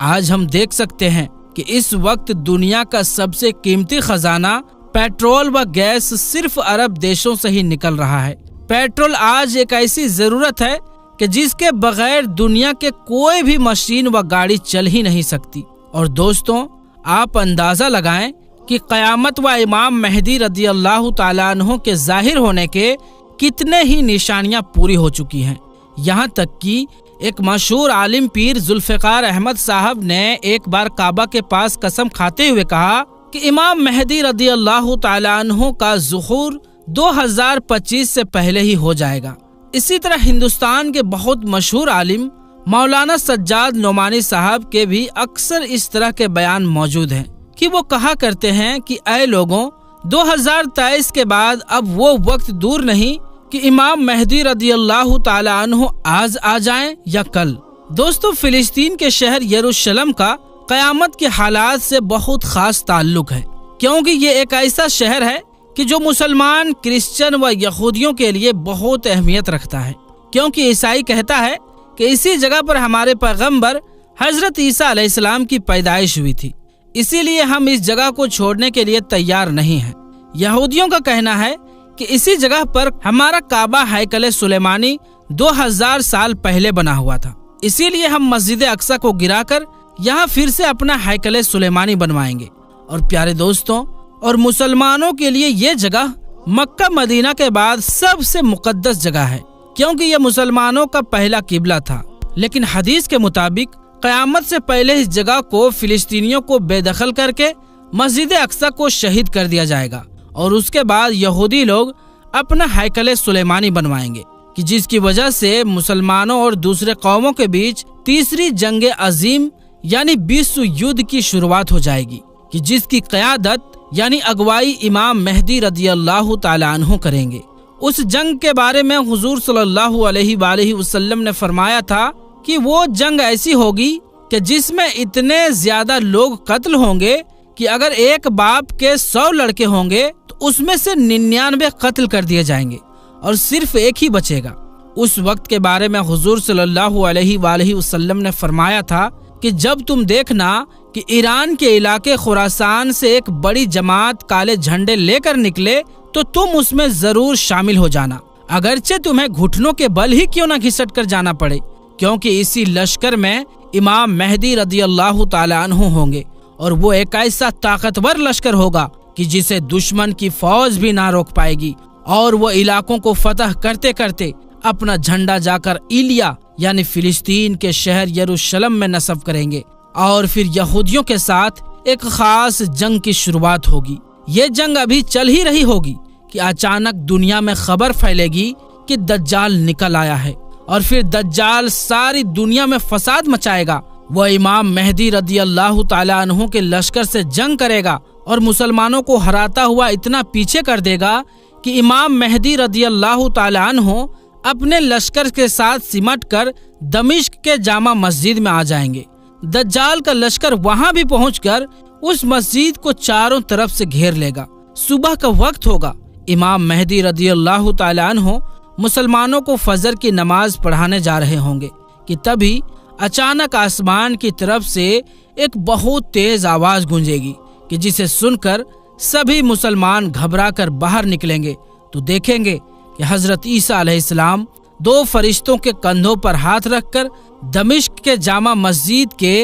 آج ہم دیکھ سکتے ہیں کہ اس وقت دنیا کا سب سے قیمتی خزانہ پیٹرول و گیس صرف عرب دیشوں سے ہی نکل رہا ہے۔ پیٹرول آج ایک ایسی ضرورت ہے کہ جس کے بغیر دنیا کے کوئی بھی مشین و گاڑی چل ہی نہیں سکتی۔ اور دوستوں، آپ اندازہ لگائیں کہ قیامت و امام مہدی رضی اللہ تعالیٰ عنہ کے ظاہر ہونے کے کتنے ہی نشانیاں پوری ہو چکی ہیں۔ یہاں تک کہ ایک مشہور عالم پیر ذوالفقار احمد صاحب نے ایک بار کعبہ کے پاس قسم کھاتے ہوئے کہا کہ امام مہدی رضی اللہ تعالیٰ عنہ کا ظہور 2025 سے پہلے ہی ہو جائے گا۔ اسی طرح ہندوستان کے بہت مشہور عالم مولانا سجاد نعمانی صاحب کے بھی اکثر اس طرح کے بیان موجود ہیں کہ وہ کہا کرتے ہیں کہ اے لوگوں، 2023 کے بعد اب وہ وقت دور نہیں کہ امام مہدی رضی اللہ تعالی عنہ آج آ جائیں یا کل۔ دوستو، فلسطین کے شہر یروشلم کا قیامت کے حالات سے بہت خاص تعلق ہے، کیونکہ یہ ایک ایسا شہر ہے کہ جو مسلمان، کرسچن و یہودیوں کے لیے بہت اہمیت رکھتا ہے، کیونکہ عیسائی کہتا ہے کہ اسی جگہ پر ہمارے پیغمبر حضرت عیسیٰ علیہ السلام کی پیدائش ہوئی تھی، اسی لیے ہم اس جگہ کو چھوڑنے کے لیے تیار نہیں ہیں۔ یہودیوں کا کہنا ہے کہ اسی جگہ پر ہمارا کعبہ ہیکل سلیمانی 2000 سال پہلے بنا ہوا تھا، اسی لیے ہم مسجد اقصی کو گرا کر یہاں پھر سے اپنا ہیکل سلیمانی بنوائیں گے۔ اور پیارے دوستوں، اور مسلمانوں کے لیے یہ جگہ مکہ مدینہ کے بعد سب سے مقدس جگہ ہے، کیونکہ یہ مسلمانوں کا پہلا قبلہ تھا۔ لیکن حدیث کے مطابق قیامت سے پہلے اس جگہ کو فلسطینیوں کو بے دخل کر کے مسجد اقصی کو شہید کر دیا جائے گا، اور اس کے بعد یہودی لوگ اپنا ہیکل سلیمانی بنوائیں گے، کہ جس کی وجہ سے مسلمانوں اور دوسرے قوموں کے بیچ تیسری جنگ عظیم یعنی 20 یدھ کی شروعات ہو جائے گی، کہ جس کی قیادت یعنی اگوائی امام مہدی رضی اللہ تعالی عنہ کریں گے۔ اس جنگ کے بارے میں حضور صلی اللہ علیہ وآلہ وسلم نے فرمایا تھا کہ وہ جنگ ایسی ہوگی کہ جس میں اتنے زیادہ لوگ قتل ہوں گے کہ اگر ایک باپ کے 100 لڑکے ہوں گے تو اس میں سے 99 قتل کر دیے جائیں گے اور صرف ایک ہی بچے گا۔ اس وقت کے بارے میں حضور صلی اللہ علیہ وآلہ وسلم نے فرمایا تھا کہ جب تم دیکھنا کہ ایران کے علاقے خراسان سے ایک بڑی جماعت کالے جھنڈے لے کر نکلے تو تم اس میں ضرور شامل ہو جانا، اگرچہ تمہیں گھٹنوں کے بل ہی کیوں نہ گھسٹ کر جانا پڑے، کیونکہ اسی لشکر میں امام مہدی رضی اللہ تعالی عنہ ہوں گے، اور وہ ایک ایسا طاقتور لشکر ہوگا کہ جسے دشمن کی فوج بھی نہ روک پائے گی، اور وہ علاقوں کو فتح کرتے کرتے اپنا جھنڈا جا کر ایلیا یعنی فلسطین کے شہر یروشلم میں نصب کریں گے، اور پھر یہودیوں کے ساتھ ایک خاص جنگ کی شروعات ہوگی۔ یہ جنگ ابھی چل ہی رہی ہوگی کہ اچانک دنیا میں خبر پھیلے گی کہ دجال نکل آیا ہے، اور پھر دجال ساری دنیا میں فساد مچائے گا۔ وہ امام مہدی رضی اللہ تعالی عنہ کے لشکر سے جنگ کرے گا اور مسلمانوں کو ہراتا ہوا اتنا پیچھے کر دے گا کہ امام مہدی رضی اللہ تعالی عنہ اپنے لشکر کے ساتھ سمٹ کر دمشق کے جامع مسجد میں آ جائیں گے۔ دجال کا لشکر وہاں بھی پہنچ کر اس مسجد کو چاروں طرف سے گھیر لے گا۔ صبح کا وقت ہوگا، امام مہدی رضی اللہ تعالی عنہ مسلمانوں کو فجر کی نماز پڑھانے جا رہے ہوں گے کہ تبھی اچانک آسمان کی طرف سے ایک بہت تیز آواز گونجے گی کہ جسے سن کر سبھی مسلمان گھبرا کر باہر نکلیں گے تو دیکھیں گے کہ حضرت عیسیٰ علیہ السلام 2 فرشتوں کے کندھوں پر ہاتھ رکھ کر دمشق کے جامع مسجد کے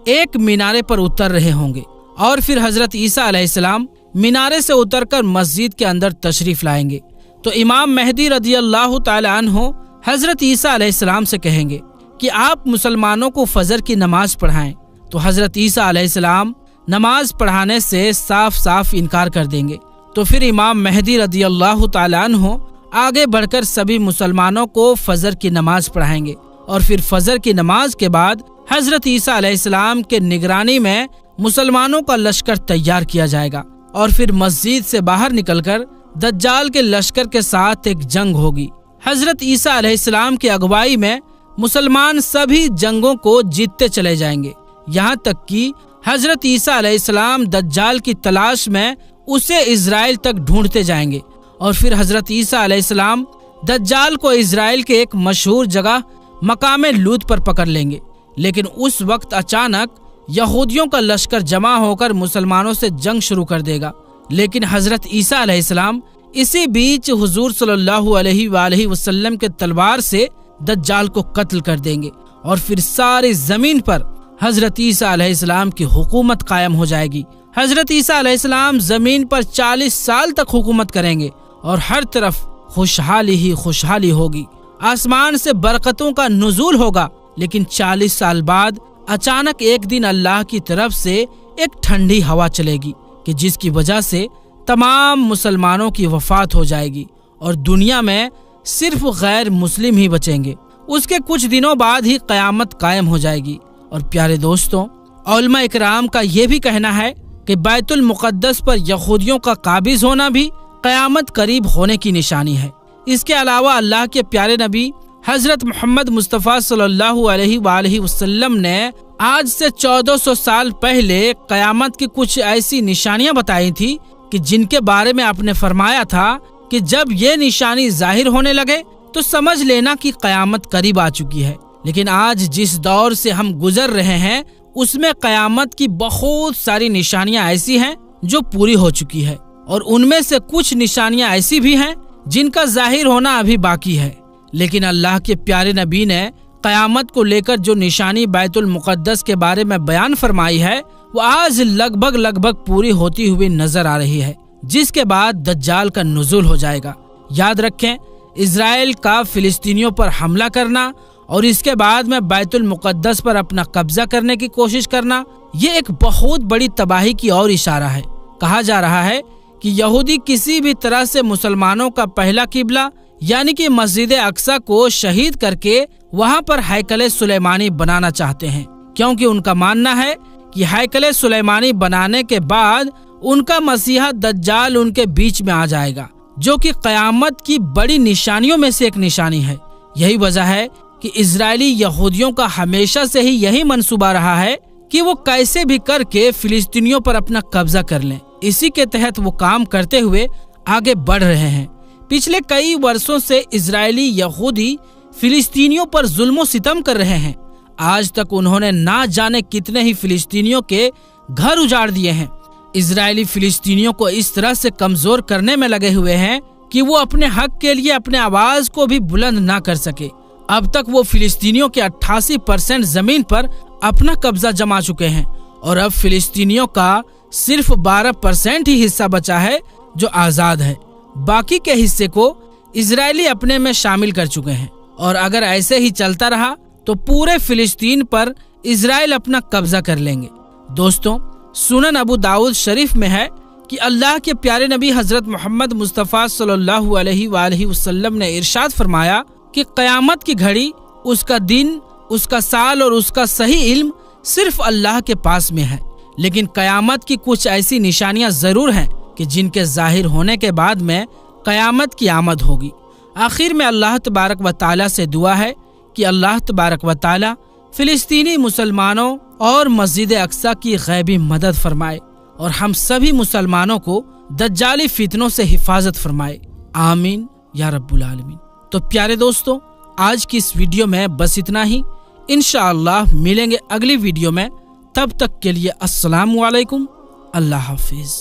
ایک مینارے پر اتر رہے ہوں گے، اور پھر حضرت عیسیٰ علیہ السلام مینارے سے اتر کر مسجد کے اندر تشریف لائیں گے۔ تو امام مہدی رضی اللہ تعالی عنہ حضرت عیسیٰ علیہ السلام سے کہیں گے کہ آپ مسلمانوں کو فجر کی نماز پڑھائیں، تو حضرت عیسیٰ علیہ السلام نماز پڑھانے سے صاف صاف انکار کر دیں گے۔ تو پھر امام مہدی رضی اللہ تعالی عنہ آگے بڑھ کر سبھی مسلمانوں کو فجر کی نماز پڑھائیں گے، اور پھر فجر کی نماز کے بعد حضرت عیسیٰ علیہ السلام کے نگرانی میں مسلمانوں کا لشکر تیار کیا جائے گا، اور پھر مسجد سے باہر نکل کر دجال کے لشکر کے ساتھ ایک جنگ ہوگی۔ حضرت عیسیٰ علیہ السلام کی اگوائی میں مسلمان سبھی جنگوں کو جیتتے چلے جائیں گے، یہاں تک کہ حضرت عیسیٰ علیہ السلام دجال کی تلاش میں اسے اسرائیل تک ڈھونڈتے جائیں گے، اور پھر حضرت عیسیٰ علیہ السلام دجال کو اسرائیل کے ایک مشہور جگہ مقام لوط پر پکڑ لیں گے۔ لیکن اس وقت اچانک یہودیوں کا لشکر جمع ہو کر مسلمانوں سے جنگ شروع کر دے گا، لیکن حضرت عیسیٰ علیہ السلام اسی بیچ حضور صلی اللہ علیہ وآلہ وسلم کے تلوار سے دجال کو قتل کر دیں گے، اور پھر ساری زمین پر حضرت عیسیٰ علیہ السلام کی حکومت قائم ہو جائے گی۔ حضرت عیسیٰ علیہ السلام زمین پر 40 سال تک حکومت کریں گے اور ہر طرف خوشحالی ہی خوشحالی ہوگی، آسمان سے برکتوں کا نزول ہوگا۔ لیکن 40 سال بعد اچانک ایک دن اللہ کی طرف سے ایک ٹھنڈی ہوا چلے گی کہ جس کی وجہ سے تمام مسلمانوں کی وفات ہو جائے گی اور دنیا میں صرف غیر مسلم ہی بچیں گے۔ اس کے کچھ دنوں بعد ہی قیامت قائم ہو جائے گی۔ اور پیارے دوستوں، علماء اکرام کا یہ بھی کہنا ہے کہ بیت المقدس پر یہودیوں کا قابض ہونا بھی قیامت قریب ہونے کی نشانی ہے۔ اس کے علاوہ اللہ کے پیارے نبی حضرت محمد مصطفیٰ صلی اللہ علیہ وآلہ وسلم نے آج سے 1400 سال پہلے قیامت کی کچھ ایسی نشانیاں بتائی تھی کہ جن کے بارے میں آپ نے فرمایا تھا کہ جب یہ نشانی ظاہر ہونے لگے تو سمجھ لینا کہ قیامت قریب آ چکی ہے۔ لیکن آج جس دور سے ہم گزر رہے ہیں اس میں قیامت کی بہت ساری نشانیاں ایسی ہیں جو پوری ہو چکی ہے، اور ان میں سے کچھ نشانیاں ایسی بھی ہیں جن کا ظاہر ہونا ابھی باقی ہے۔ لیکن اللہ کے پیارے نبی نے قیامت کو لے کر جو نشانی بیت المقدس کے بارے میں بیان فرمائی ہے وہ آج لگ بھگ پوری ہوتی ہوئی نظر آ رہی ہے، جس کے بعد دجال کا نزول ہو جائے گا۔ یاد رکھیں، اسرائیل کا فلسطینیوں پر حملہ کرنا اور اس کے بعد میں بیت المقدس پر اپنا قبضہ کرنے کی کوشش کرنا، یہ ایک بہت بڑی تباہی کی اور اشارہ ہے۔ کہا جا رہا ہے کہ یہودی کسی بھی طرح سے مسلمانوں کا پہلا قبلہ یعنی کہ مسجد اقصی کو شہید کر کے وہاں پر ہیکل سلیمانی بنانا چاہتے ہیں، کیونکہ ان کا ماننا ہے کہ ہیکل سلیمانی بنانے کے بعد ان کا مسیحا دجال ان کے بیچ میں آ جائے گا، جو کہ قیامت کی بڑی نشانیوں میں سے ایک نشانی ہے۔ یہی وجہ ہے کہ اسرائیلی یہودیوں کا ہمیشہ سے ہی یہی منصوبہ رہا ہے کہ وہ کیسے بھی کر کے فلسطینیوں پر اپنا قبضہ کر لیں۔ اسی کے تحت وہ کام کرتے ہوئے آگے بڑھ رہے ہیں۔ پچھلے کئی برسوں سے اسرائیلی یہودی فلسطینیوں پر ظلم و ستم کر رہے ہیں۔ آج تک انہوں نے نہ جانے کتنے ہی فلسطینیوں کے گھر اجاڑ دیے ہیں۔ اسرائیلی فلسطینیوں کو اس طرح سے کمزور کرنے میں لگے ہوئے ہیں کہ وہ اپنے حق کے لیے اپنے آواز کو بھی بلند نہ کر سکے۔ اب تک وہ فلسطینیوں کے 88% زمین پر اپنا قبضہ جما چکے ہیں، اور اب فلسطینیوں کا صرف 12% ہی حصہ بچا ہے جو آزاد ہے۔ باقی کے حصے کو اسرائیلی اپنے میں شامل کر چکے ہیں، اور اگر ایسے ہی چلتا رہا تو پورے فلسطین پر اسرائیل اپنا قبضہ کر لیں گے۔ دوستوں، سنن ابو داؤد شریف میں ہے کہ اللہ کے پیارے نبی حضرت محمد مصطفیٰ صلی اللہ علیہ وآلہ وسلم نے ارشاد فرمایا کہ قیامت کی گھڑی، اس کا دن، اس کا سال اور اس کا صحیح علم صرف اللہ کے پاس میں ہے، لیکن قیامت کی کچھ ایسی نشانیاں ضرور ہیں کہ جن کے ظاہر ہونے کے بعد میں قیامت کی آمد ہوگی۔ آخر میں اللہ تبارک و تعالیٰ سے دعا ہے کہ اللہ تبارک و تعالیٰ فلسطینی مسلمانوں اور مسجد اقصی کی غیبی مدد فرمائے، اور ہم سبھی مسلمانوں کو دجالی فتنوں سے حفاظت فرمائے، آمین یا رب العالمین۔ تو پیارے دوستوں، آج کی اس ویڈیو میں بس اتنا ہی۔ انشاءاللہ ملیں گے اگلی ویڈیو میں، تب تک کے لیے السلام علیکم، اللہ حافظ۔